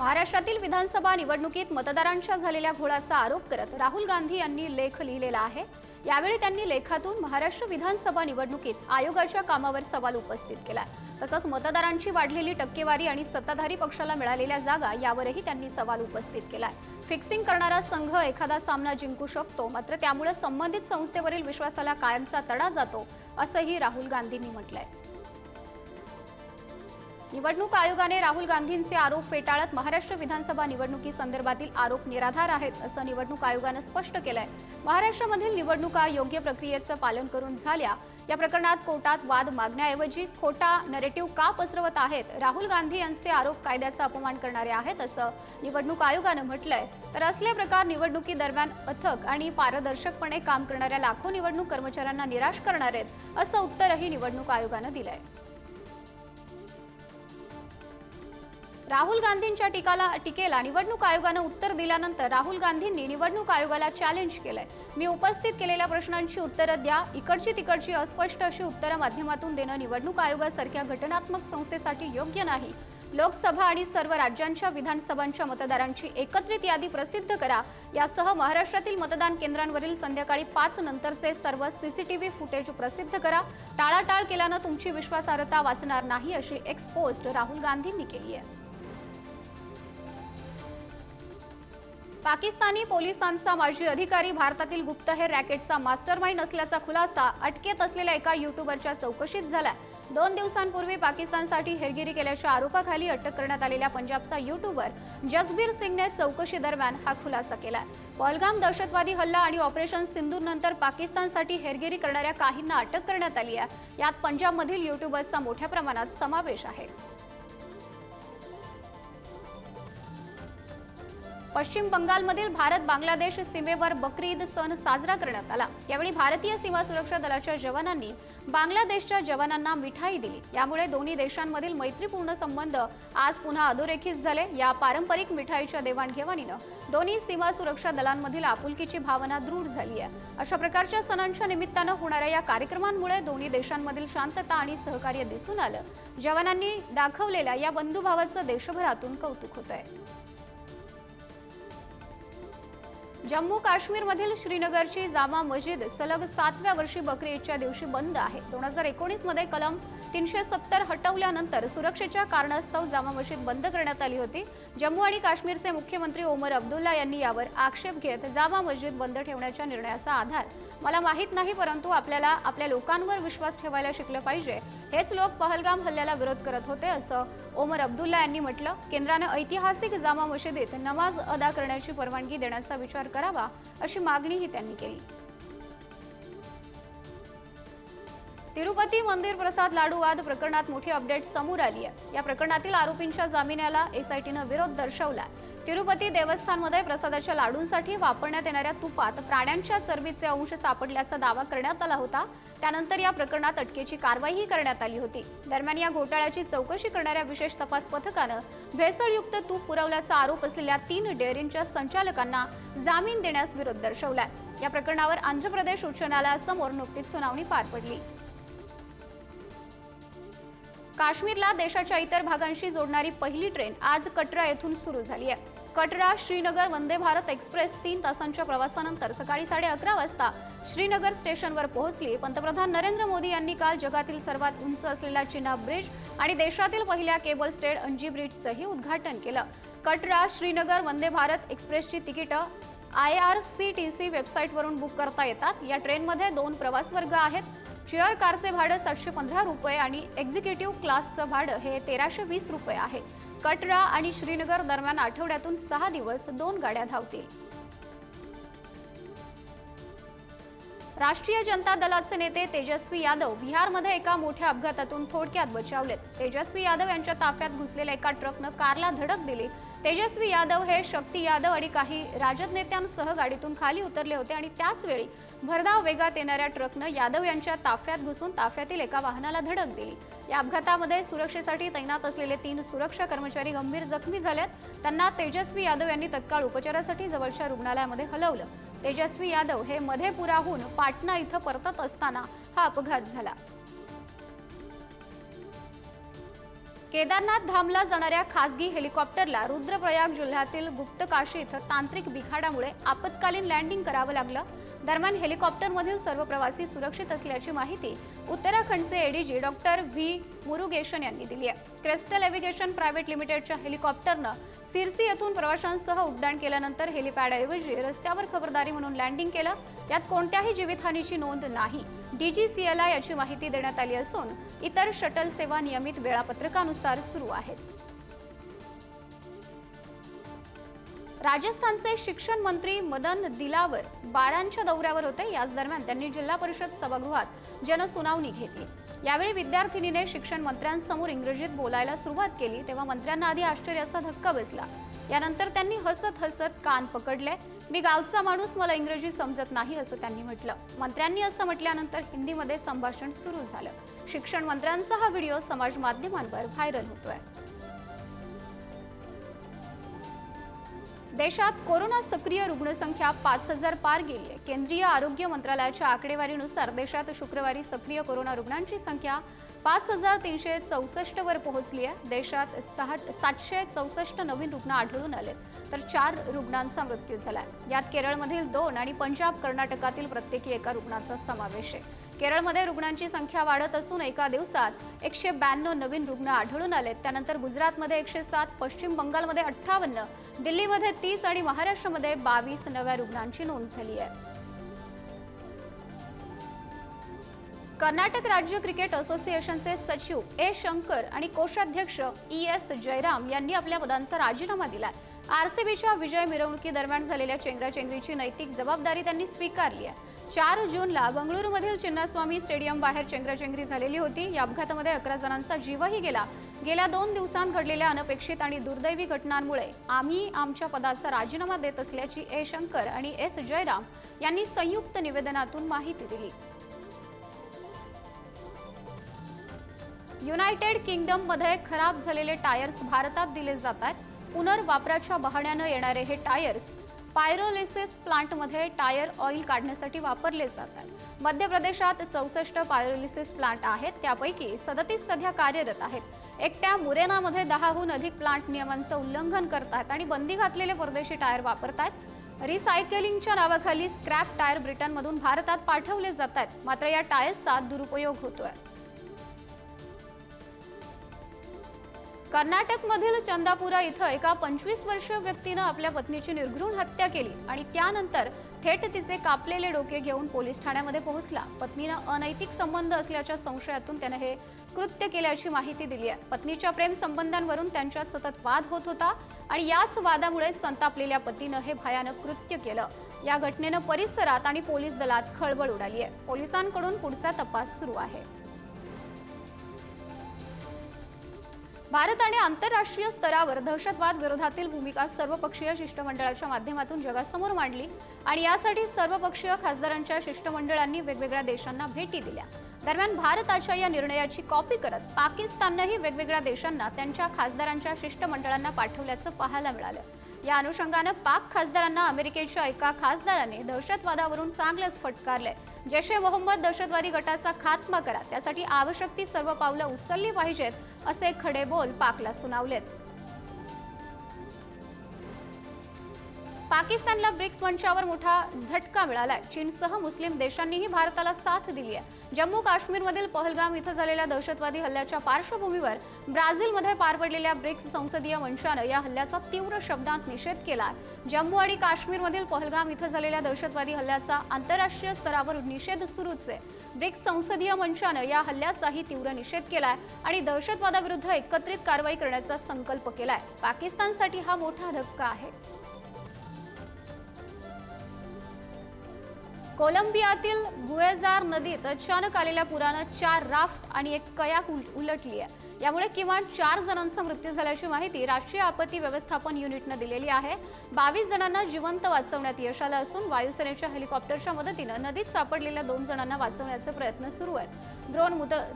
महाराष्ट्रातील विधानसभा निवडणुकीत मतदारांच्या झालेल्या घोळाचा आरोप करत राहुल गांधी यांनी लेख लिहिलेला आहे। यावेळी त्यांनी लेखातून महाराष्ट्र विधानसभा निवडणुकीत आयोगाच्या कामावर सवाल उपस्थित केला। तसंच मतदारांची वाढलेली टक्केवारी आणि सत्ताधारी पक्षाला मिळालेल्या जागा यावरही त्यांनी सवाल उपस्थित केलाय। फिक्सिंग करणारा संघ एखादा सामना जिंकू शकतो, मात्र त्यामुळे संबंधित संस्थेवरील विश्वासाला कायमचा तडा जातो, असंही राहुल गांधींनी म्हटलंय। निवडणूक आयोगाने राहुल गांधींचे आरोप फेटाळत महाराष्ट्र विधानसभा निवडणुकीसंदर्भातील आरोप निराधार आहेत, असं निवडणूक आयोगाने स्पष्ट केलंय। महाराष्ट्रामधील निवडणुका योग्य प्रक्रियेचं पालन करून झाल्या। या प्रकरणात कोर्टात वाद मागण्याऐवजी खोटा नरेटिव्ह का पसरवत आहेत? राहुल गांधी यांचे आरोप कायद्याचा अपमान करणारे आहेत, असं निवडणूक आयोगाने म्हटलंय। तर असले प्रकार निवडणुकीदरम्यान अथक आणि पारदर्शकपणे काम करणाऱ्या लाखो निवडणूक कर्मचाऱ्यांना निराश करणार आहेत, असं उत्तरही निवडणूक आयोगाने दिलंय। राहुल गांधींच्या टीकेला निवडणूक आयोगाने उत्तर दिल्यानंतर राहुल गांधींनी निवडणूक आयोगाला चॅलेंज केलंय। मी उपस्थित केलेल्या प्रश्नांची उत्तरे द्या, इकडची तिकडची अस्पष्ट अशी उत्तरे माध्यमातून देणं निवडणूक आयोगासारख्या घटनात्मक संस्थेसाठी योग्य नाही। लोकसभा आणि सर्व राज्यांच्या विधानसभांच्या मतदारांची एकत्रित यादी प्रसिद्ध करा। यासह महाराष्ट्रातील मतदान केंद्रांवरील संध्याकाळी 5 नंतरचे सर्व सीसीटीव्ही फुटेज प्रसिद्ध करा। टाळाटाळ केल्यानं तुमची विश्वासार्हता वाचणार नाही, अशी एक्स पोस्ट राहुल गांधींनी केली आहे। पाकिस्तानी पोलिसांचा माजी अधिकारी भारतातील गुप्तहेर रॅकेटचा मास्टरमाइंड असल्याचा खुलासा अटकेत असलेल्या एका यूट्यूबरच्या चौकशीत झाला। 2 दिवसांपूर्वी पाकिस्तानसाठी हेरगिरी केल्याच्या आरोपाखाली अटक करण्यात आलेल्या पंजाबचा यूट्यूबर जसबीर सिंगने चौकशी दरम्यान हा खुलासा केला। पहलगाम दहशतवादी हल्ला आणि ऑपरेशन सिंदूरनंतर पाकिस्तानसाठी हेरगिरी करणाऱ्या काहींना अटक करण्यात आली आहे। यात पंजाबमधील यूट्यूबर्सचा मोठ्या प्रमाणात समावेश आहे। पश्चिम बंगालमधील भारत बांगलादेश सीमेवर बकरी ईद सण साजरा करण्यात आला। यावेळी भारतीय सीमा सुरक्षा दलाच्या जवानांनी बांगलादेशच्या जवानांना मिठाई दिली। यामुळे दोन्ही देशांमधील मैत्रीपूर्ण संबंध आज पुन्हा अधोरेखित झाले। या पारंपरिक मिठाईच्या देवाणघेवाणीनं दोन्ही सीमा सुरक्षा दलांमधील आपुलकीची भावना दृढ झाली आहे। अशा प्रकारच्या सणांच्या निमित्तानं होणाऱ्या या कार्यक्रमांमुळे दोन्ही देशांमधील शांतता आणि सहकार्य दिसून आलं। जवानांनी दाखवलेल्या या बंधुभावाचं देशभरातून कौतुक होतंय। जम्मू काश्मीरमधील श्रीनगरची जामा मस्जिद सलग 7व्या वर्षी बकरी ईदच्या दिवशी बंद आहे। 2019 मध्ये कलम 370 हटवल्यानंतर सुरक्षेच्या कारणास्तव जामा मस्जिद बंद करण्यात आली होती। जम्मू आणि काश्मीरचे मुख्यमंत्री ओमर अब्दुल्ला यांनी यावर आक्षेप घेत जामा मस्जिद बंद ठेवण्याच्या निर्णयाचा आधार मला माहित नाही, परंतु आपल्याला आपल्या लोकांवर विश्वास ठेवायला शिकलं पाहिजे। हेच लोक पहलगाम हल्ल्याला विरोध करत होते, असं ओमर अब्दुल्ला यांनी म्हटलं। केंद्राने ऐतिहासिक जामा मशिदीत नमाज अदा करण्याची परवानगी देण्याचा विचार करावा, अशी मागणीही त्यांनी केली। तिरुपती मंदिर प्रसाद लाडू वाद प्रकरणात मोठी अपडेट समोर आली आहे। या प्रकरणातील आरोपींच्या जामिनाला एसआयटीने विरोध दर्शवला। तिरुपती देवस्थानमध्ये प्रसादाच्या लाडूंसाठी वापरण्यात येणाऱ्या तुपात प्राण्यांच्या चरबीचे अंश सापडल्याचा दावा करण्यात आला होता। त्यानंतर या प्रकरणात अटकेची कारवाईही करण्यात आली होती। दरम्यान या घोटाळ्याची चौकशी करणाऱ्या विशेष तपास पथकानं भेसळयुक्त तूप पुरवल्याचा आरोप असलेल्या 3 डेअरींच्या संचालकांना जामीन देण्यास विरोध दर्शवलाय। या प्रकरणावर आंध्र प्रदेश उच्च न्यायालयासमोर नुकतीच सुनावणी पार पडली। काश्मीरला देशाच्या इतर भागांशी जोडणारी पहिली ट्रेन आज कटरा येथून सुरू झाली आहे। कटरा श्रीनगर वंदे भारत एक्सप्रेस 3 तासांच्या प्रवासानंतर सकाळी 11:30 वाजता श्रीनगर स्टेशनवर पोहोचली। पंतप्रधान नरेंद्र मोदी यांनी काल जगातील सर्वात उंच असलेला चिनाब ब्रिज आणि देशातील पहिल्या केबल स्टेड अंजी ब्रिजचंही उद्घाटन केलं। कटरा श्रीनगर वंदे भारत एक्सप्रेसची तिकीटं IRCTC वेबसाईटवरून बुक करता येतात। या ट्रेनमध्ये 2 प्रवास वर्ग आहेत। चेअर कारचे भाडं 715 रुपये आणि एक्झिक्युटिव्ह क्लासचं भाडं हे 1320 रुपये आहे। कटरा आणि श्रीनगर दरम्यान आठवड्यातून 6 दिवस 2 गाड्या धावतील। राष्ट्रीय जनता दलाचे नेते तेजस्वी यादव बिहारमध्ये एका मोठ्या अपघातातून थोडक्यात बचावलेत। तेजस्वी यादव यांच्या ताफ्यात घुसलेल्या एका ट्रकनं कारला धडक दिली। तेजस्वी यादव हे शक्ती यादव आणि काही राजद नेत्यांसह गाडीतून खाली उतरले होते आणि त्याच वेळी भरधाव वेगात येणाऱ्या ट्रकनं यादव यांच्या ताफ्यात घुसून ताफ्यातील एका वाहनाला धडक दिली। या अपघातामध्ये सुरक्षेसाठी तैनात असलेले 3 सुरक्षा कर्मचारी गंभीर जखमी झालेत। त्यांना तेजस्वी यादव यांनी तत्काळ उपचारासाठी जवळच्या रुग्णालयामध्ये हलवलं। तेजस्वी यादव हे मधेपुराहून पाटणा इथं परतत असताना हा अपघात झाला। केदारनाथ धामला जाणाऱ्या खासगी हेलिकॉप्टरला रुद्रप्रयाग जिल्ह्यातील गुप्तकाशी इथं तांत्रिक बिघाडामुळे आपत्कालीन लँडिंग करावं लागलं। दरम्यान हेलिकॉप्टरमधील सर्व प्रवासी सुरक्षित असल्याची माहिती उत्तराखंडचे एडीजी डॉक्टर व्ही मुरुगेशन यांनी दिली आहे। क्रिस्टल एव्हिएशन प्रायव्हेट लिमिटेडच्या हेलिकॉप्टरनं सिरसी येथून प्रवाशांसह उड्डाण केल्यानंतर हेलिपॅडऐवजी रस्त्यावर खबरदारी म्हणून लँडिंग केलं। यात कोणत्याही जीवितहानीची नोंद नाही। डीजीसीएला याची माहिती देण्यात आली असून इतर शटल सेवा नियमित वेळापत्रकानुसार सुरू आहेत। राजस्थानचे शिक्षण मंत्री मदन दिलावर बारांच्या दौऱ्यावर होते। याच दरम्यान त्यांनी जिल्हा परिषद सभागृहात जनसुनावणी घेतली। यावेळी विद्यार्थिनीने शिक्षण मंत्र्यांसमोर इंग्रजीत बोलायला सुरुवात केली तेव्हा मंत्र्यांना आधी आश्चर्याचा धक्का बसला। यानंतर त्यांनी हसत हसत कान पकडले। मी गावचा माणूस, मला इंग्रजी समजत नाही असं त्यांनी म्हटलं। मंत्र्यांनी असं म्हटल्यानंतर हिंदीमध्ये संभाषण सुरू झालं। शिक्षण मंत्र्यांचा हा व्हिडिओ समाज माध्यमांवर व्हायरल होतोय। देशात कोरोना सक्रिय रुग्णसंख्या 5000 पार गेली आहे। केंद्रीय आरोग्य मंत्रालयाच्या आकडेवारीनुसार देशात शुक्रवारी सक्रिय कोरोना रुग्णांची संख्या 5364 वर पोहोचली आहे। देशात 764 नवीन रुग्ण आढळून आलेत, तर 4 रुग्णांचा मृत्यू झालाय। यात केरळमधील 2 आणि पंजाब कर्नाटकातील प्रत्येकी एका रुग्णाचा समावेश आहे। केरळमध्ये रुग्णांची संख्या वाढत असून एका दिवसात 192 नवीन रुग्ण आढळून आलेत। त्यानंतर गुजरातमध्ये 107, पश्चिम बंगालमध्ये 58, दिल्लीमध्ये 30 आणि महाराष्ट्रामध्ये 22 नव्या रुग्णांची नोंद झाली आहे। कर्नाटक राज्य क्रिकेट असोसिएशनचे सचिव ए शंकर आणि कोषाध्यक्ष एस जयराम यांनी आपल्या पदांचा राजीनामा दिलाय। आरसीबीच्या विजय मिरवणुकीदरम्यान झालेल्या चेंगराचेंगरीची नैतिक जबाबदारी त्यांनी स्वीकारली आहे। 4 जूनला बंगळुरूमधील चिन्नास्वामी स्टेडियम बाहेर चेंगराचेंगरी झालेली होती। या अपघातामध्ये 11 जणांचा जीवही गेला। गेल्या 2 दिवसांत घडलेल्या अनपेक्षित आणि दुर्दैवी घटनांमुळे आम्ही आमच्या पदाचा राजीनामा देत असल्याची ए शंकर आणि एस जयराम यांनी संयुक्त निवेदनातून माहिती दिली। युनायटेड किंगडममध्ये खराब झालेले टायर्स भारतात दिले जात आहेत। पुनर्वापराच्या बहाण्याने येणारे हे टायर्स पायरोलिसिस प्लांटमध्ये टायर ऑइल काढण्यासाठी वापरले जातात। मध्य प्रदेशात 64 पायरोलिसिस प्लांट आहेत, त्यापैकी 37 सध्या कार्यरत आहेत। एकट्या मुरेनामध्ये 10हून अधिक प्लांट नियमांचं उल्लंघन करतात आणि बंदी घातलेले परदेशी टायर वापरतात। रिसायकलिंगच्या नावाखाली स्क्रॅप टायर ब्रिटनमधून भारतात पाठवले जातात, मात्र या टायर्सचा दुरुपयोग होतोय। कर्नाटकमधील चंदापुरा इथं एका 25 वर्षीय व्यक्तीनं आपल्या पत्नीची निर्घृण हत्या केली आणि त्यानंतर थेट तिचे कापलेले डोके घेऊन पोलीस ठाण्यामध्ये पोहोचला। पत्नीनं अनैतिक संबंध असल्याच्या संशयातून त्याने हे कृत्य केल्याची माहिती दिली आहे। पत्नीच्या प्रेम संबंधांवरून त्यांच्यात सतत वाद होत होता आणि याच वादामुळे संतापलेल्या पतीनं हे भयानक कृत्य केलं। या घटनेनं परिसरात आणि पोलीस दलात खळबळ उडाली आहे। पोलिसांकडून पुढचा तपास सुरू आहे। भारत आणि आंतरराष्ट्रीय स्तरावर दहशतवाद विरोधातील भूमिका सर्वपक्षीय शिष्टमंडळाच्या माध्यमातून जगासमोर मांडली आणि यासाठी सर्वपक्षीय खासदारांच्या शिष्टमंडळांनी वेगवेगळ्या देशांना भेटी दिल्या। दरम्यान भारताच्या या निर्णयाची कॉपी करत पाकिस्ताननेही वेगवेगळ्या देशांना त्यांच्या खासदारांच्या शिष्टमंडळांना पाठवल्याचं पाहायला मिळालं। या अनुषंगाने पाक खासदारांना अमेरिकेच्या एका खासदाराने दहशतवादावरून चांगलंच फटकारलंय। जैश-ए मोहम्मद दहशतवादी गटाचा खात्मा करा, त्यासाठी आवश्यक ती सर्व पावलं उचलली पाहिजेत, असे खडे बोल पाकला सुनावलेत। पाकिस्तानला ब्रिक्स मंचावर मोठा झटका मिळालाय। चीनसह मुस्लिम देशांनीही भारताला साथ दिली आहे। जम्मू काश्मीरमधील पहलगाम इथं झालेल्या दहशतवादी हल्ल्याच्या पार्श्वभूमीवर ब्राझीलमध्ये पार पडलेल्या ब्रिक्स संसदीय मंचानं या हल्ल्याचा तीव्र शब्दांत निषेध केला। जम्मू आणि काश्मीरमधील पहलगाम इथं झालेल्या दहशतवादी हल्ल्याचा आंतरराष्ट्रीय स्तरावर निषेध सुरूच आहे। ब्रिक्स संसदीय मंचानं या हल्ल्याचाही तीव्र निषेध केलाय आणि दहशतवादाविरुद्ध एकत्रित कारवाई करण्याचा संकल्प केलाय। पाकिस्तानसाठी हा मोठा धक्का आहे। कोलंबियातील गुएझार नदीत अचानक आलेल्या पुरानं 4 राफ्ट आणि एक कयाक उलटली आहे। यामुळे किमान 4 जणांचा मृत्यू झाल्याची माहिती राष्ट्रीय आपत्ती व्यवस्थापन युनिटने दिलेली आहे। 22 जणांना जिवंत वाचवण्यात यश आलं असून वायुसेनेच्या हेलिकॉप्टरच्या मदतीने नदीत सापडलेल्या 2 जणांना वाचवण्याचे प्रयत्न सुरू आहेत।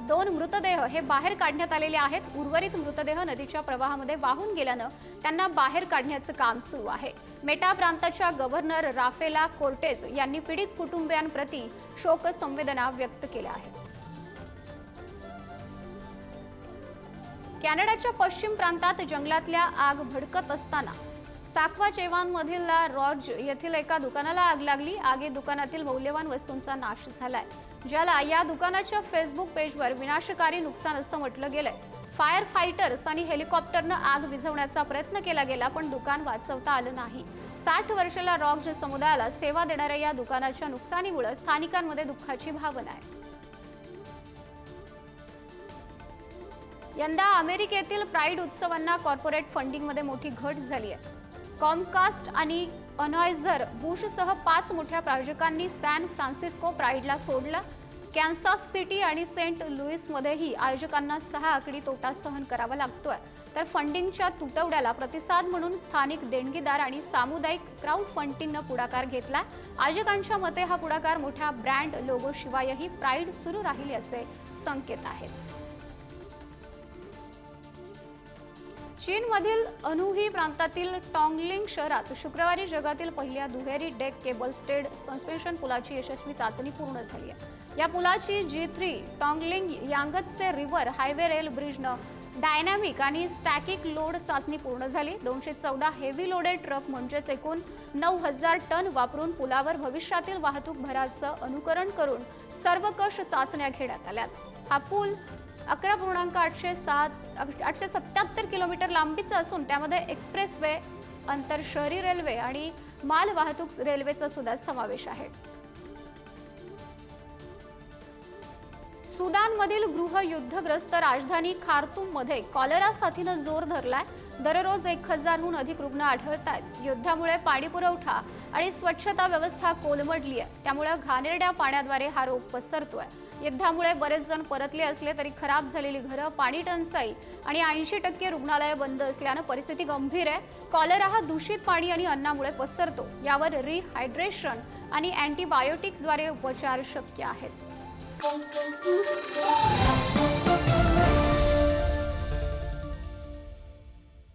दोन मृतदेह हे बाहेर काढण्यात आलेले आहेत। उर्वरित मृतदेह नदीच्या प्रवाहामध्ये वाहून गेल्यानं त्यांना बाहेर काढण्याचं काम सुरू आहे। मेटा प्रांताच्या गव्हर्नर राफेला कोर्टेज यांनी पीडित कुटुंबियांप्रती शोक संवेदना व्यक्त केल्या आहेत। कॅनडाच्या पश्चिम प्रांतात जंगलातल्या आग भडकत असताना साक्वाचेवानमधील रॉज येथील एका दुकानाला आग लागली। आगीत दुकानातील मौल्यवान वस्तूंचा नाश झालाय, ज्याला या दुकानाच्या फेसबुक पेजवर विनाशकारी नुकसान असं म्हटलं गेलंय। फायर फायटर्स आणि हेलिकॉप्टरनं आग विझवण्याचा प्रयत्न केला गेला, पण दुकान वाचवता आलं नाही। 60 वर्षाला रॉज समुदायाला सेवा देणाऱ्या या दुकानाच्या नुकसानीमुळे स्थानिकांमध्ये दुःखाची भावना आहे। यंदा अमेरिकेतील प्राइड उत्सवांना कॉर्पोरेट फंडिंगमध्ये मोठी घट झाली आहे। कॉमकास्ट आणि अनॉयझर बुशसह 5 मोठ्या प्रायोजकांनी सॅन फ्रान्सिस्को प्राइडला सोडलं। कॅन्सास सिटी आणि सेंट लुईसमध्येही आयोजकांना 6 आकडी तोटा सहन करावा लागतोय। तर फंडिंगच्या तुटवड्याला प्रतिसाद म्हणून स्थानिक देणगीदार आणि सामुदायिक क्राउड फंडिंगनं पुढाकार घेतला। आयोजकांच्या मते हा पुढाकार मोठ्या ब्रँड लोगो शिवायही प्राइड सुरू राहील याचे संकेत आहेत। चीनमधील अनहुई प्रांतातील टॉंगलिंग शहरात शुक्रवारी जगातील पहिल्या दुहेरी डेक केबल स्टेड सस्पेन्शन पुलाची यशस्वी चाचणी पूर्ण झाली आहे। या पुलाची G3 Tongling Yangtze river highway rail ब्रिजनं डायनॅमिक आणि स्टॅटिक लोड चाचणी पूर्ण झाली। 214 हेवी लोडेड ट्रक म्हणजेच एकूण 9000 टन वापरून पुलावर भविष्यातील वाहतूक भराचं अनुकरण करून सर्वकष चाचण्या घेण्यात आल्या। हा पूल 11.877 किलोमीटर लांबीचा असून त्यामध्ये एक्सप्रेसवे, अंतर शहरी रेल्वे आणि माल वाहतूक रेल्वेचा सुद्धा समावेश आहे। सुदानमधील गृहयुद्धग्रस्त राजधानी खार्तूममध्ये कॉलेरा साथीनं जोर धरलाय। दररोज 1000हून अधिक रुग्ण आढळतायत। युद्धामुळे पाणीपुरवठा आणि स्वच्छता व्यवस्था कोलमडली आहे, त्यामुळे घाणेरड्या पाण्याद्वारे हा रोग पसरतोय। युद्धामुळे बरेच जण परतले असले तरी खराब झालेली घरं, पाणी टंचाई आणि 80% रुग्णालये बंद असल्यानं परिस्थिती गंभीर आहे। कॉलेरा हा दूषित पाणी आणि अन्नामुळे पसरतो। यावर रिहायड्रेशन आणि अँटीबायोटिक्सद्वारे उपचार शक्य आहेत।